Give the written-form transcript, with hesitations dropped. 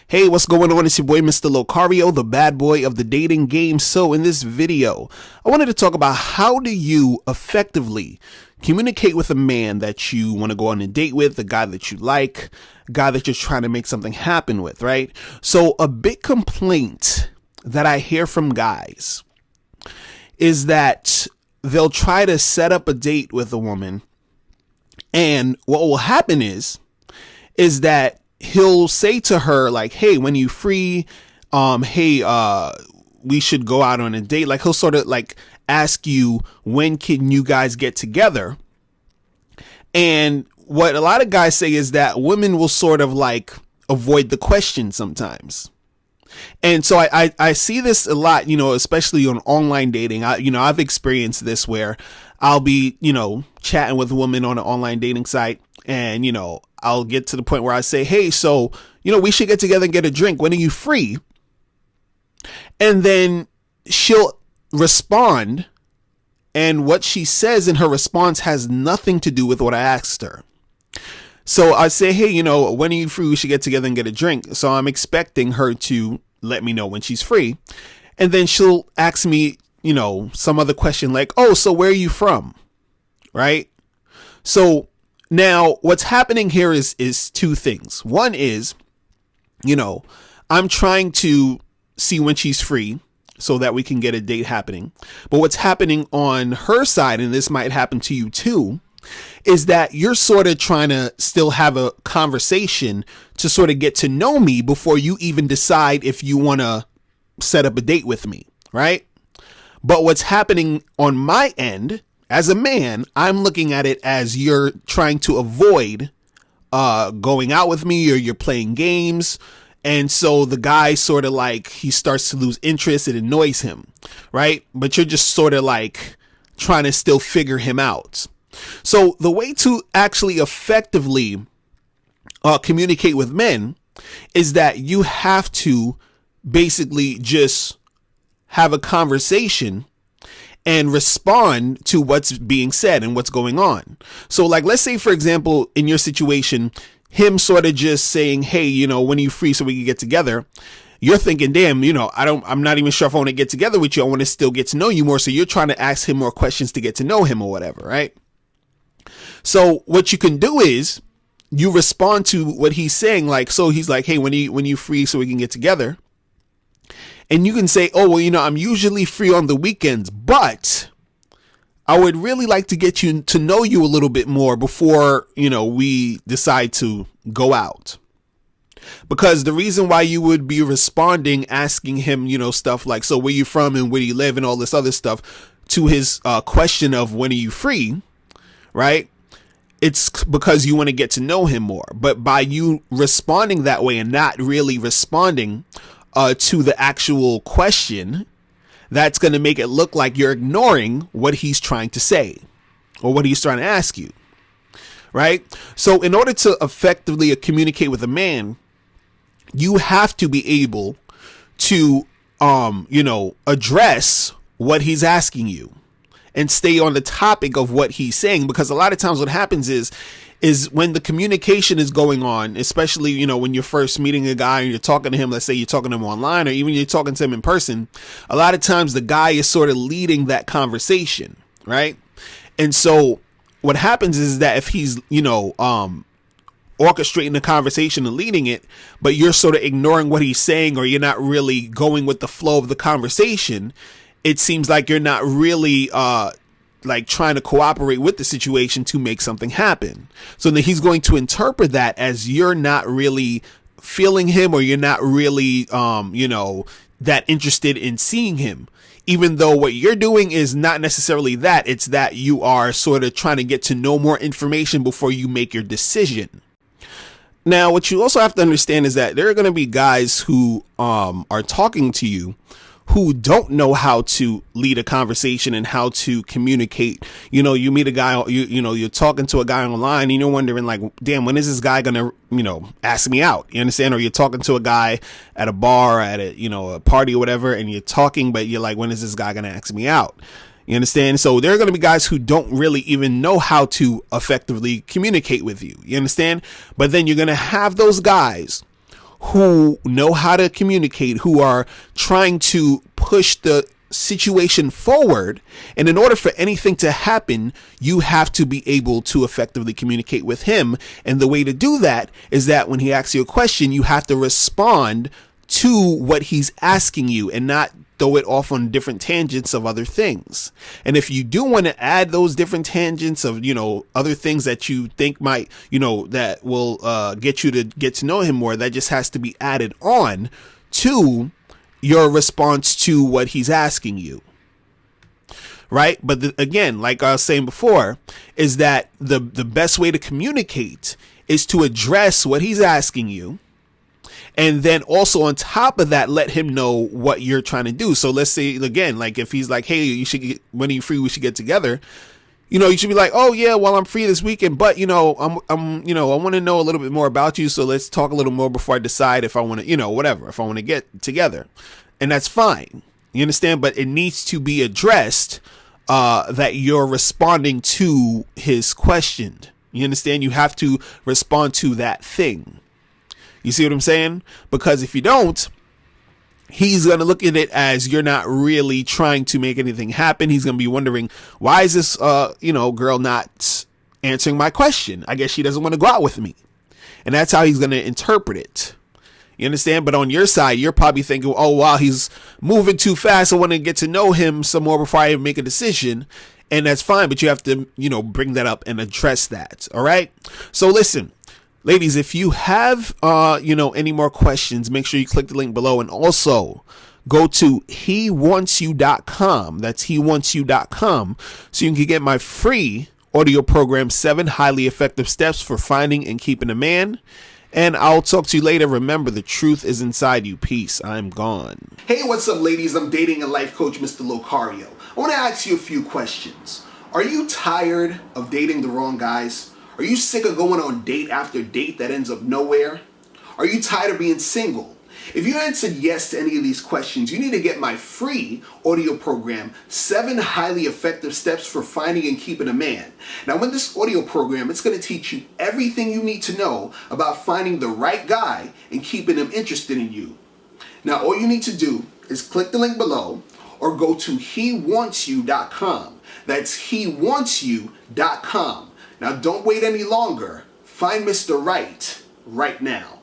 Hey, what's going on? It's your boy, Mr. Locario, the bad boy of the dating game. So in this video, I wanted to talk about how do you effectively communicate with a man that you want to go on a date with, the guy that you like, a guy that you're trying to make something happen with, right? So a big complaint that I hear from guys is that they'll try to set up a date with a woman, and what will happen is that he'll say to her, like, hey, when you free, we should go out on a date. Like, he'll sort of like ask you, when can you guys get together? And what a lot of guys say is that women will sort of like avoid the question sometimes. And so I see this a lot, especially on online dating. I've experienced this where I'll be, chatting with a woman on an online dating site, and, I'll get to the point where I say, hey, so, we should get together and get a drink. When are you free? And then she'll respond, and what she says in her response has nothing to do with what I asked her. So I say, hey, when are you free? We should get together and get a drink. So I'm expecting her to let me know when she's free. And then she'll ask me, some other question like, oh, so where are you from? Right? So now what's happening here is two things. One is, I'm trying to see when she's free so that we can get a date happening. But what's happening on her side, and this might happen to you too, is that you're sort of trying to still have a conversation to sort of get to know me before you even decide if you want to set up a date with me, right? But what's happening on my end, as a man, I'm looking at it as you're trying to avoid going out with me, or you're playing games. And so the guy sort of like, he starts to lose interest. It annoys him, right? But you're just sort of like trying to still figure him out. So the way to actually effectively communicate with men is that you have to basically just have a conversation and respond to what's being said and what's going on. So like, let's say, for example, in your situation, him sort of just saying, hey, when are you free so we can get together? You're thinking, damn, I'm not even sure if I want to get together with you. I want to still get to know you more. So you're trying to ask him more questions to get to know him or whatever, right? So what you can do is you respond to what he's saying. Like, so he's like, hey, when you free so we can get together? And you can say, oh, well, I'm usually free on the weekends, but I would really like to get you to know you a little bit more before, we decide to go out. Because the reason why you would be responding, asking him, stuff like, so where you from and where do you live and all this other stuff, to his question of when are you free, right? It's because you want to get to know him more. But by you responding that way and not really responding to the actual question, that's going to make it look like you're ignoring what he's trying to say or what he's trying to ask you, right? So in order to effectively communicate with a man, you have to be able to, address what he's asking you and stay on the topic of what he's saying. Because a lot of times what happens is when the communication is going on, especially, when you're first meeting a guy and you're talking to him, let's say you're talking to him online, or even you're talking to him in person, a lot of times the guy is sort of leading that conversation, right? And so what happens is that if he's, orchestrating the conversation and leading it, but you're sort of ignoring what he's saying, or you're not really going with the flow of the conversation, it seems like you're not really, like trying to cooperate with the situation to make something happen. So then he's going to interpret that as you're not really feeling him, or you're not really, that interested in seeing him, even though what you're doing is not necessarily that. It's that you are sort of trying to get to know more information before you make your decision. Now, what you also have to understand is that there are going to be guys who, are talking to you who don't know how to lead a conversation and how to communicate. You meet a guy, you're talking to a guy online and you're wondering like, damn, when is this guy going to, ask me out? You understand? Or you're talking to a guy at a bar, at a party or whatever, and you're talking, but you're like, when is this guy going to ask me out? You understand? So there are going to be guys who don't really even know how to effectively communicate with you. You understand? But then you're going to have those guys who know how to communicate, who are trying to push the situation forward. And in order for anything to happen, you have to be able to effectively communicate with him. And the way to do that is that when he asks you a question, you have to respond to what he's asking you and not throw it off on different tangents of other things. And if you do want to add those different tangents of, other things that you think might, that will get you to get to know him more, that just has to be added on to your response to what he's asking you. Right. But again, like I was saying before, is that the best way to communicate is to address what he's asking you. And then also on top of that, let him know what you're trying to do. So let's say, again, like if he's like, hey, when are you free? We should get together. You should be like, oh yeah, well, I'm free this weekend, but I want to know a little bit more about you. So let's talk a little more before I decide if I want to, whatever, if I want to get together. And that's fine. You understand? But it needs to be addressed, that you're responding to his question. You understand? You have to respond to that thing. You see what I'm saying? Because if you don't, he's going to look at it as you're not really trying to make anything happen. He's going to be wondering, why is this, girl not answering my question? I guess she doesn't want to go out with me. And that's how he's going to interpret it. You understand? But on your side, you're probably thinking, oh, wow, he's moving too fast. I want to get to know him some more before I even make a decision. And that's fine. But you have to, bring that up and address that. All right. So listen. Ladies, if you have, any more questions, make sure you click the link below and also go to hewantsyou.com. That's hewantsyou.com. So you can get my free audio program, 7 Highly Effective Steps for Finding and Keeping a Man. And I'll talk to you later. Remember, the truth is inside you. Peace. I'm gone. Hey, what's up, ladies? I'm dating and life coach, Mr. Locario. I want to ask you a few questions. Are you tired of dating the wrong guys? Are you sick of going on date after date that ends up nowhere? Are you tired of being single? If you answered yes to any of these questions, you need to get my free audio program, 7 Highly Effective Steps for Finding and Keeping a Man. Now, with this audio program, it's going to teach you everything you need to know about finding the right guy and keeping him interested in you. Now, all you need to do is click the link below or go to hewantsyou.com. That's hewantsyou.com. Now, don't wait any longer. Find Mr. Right now.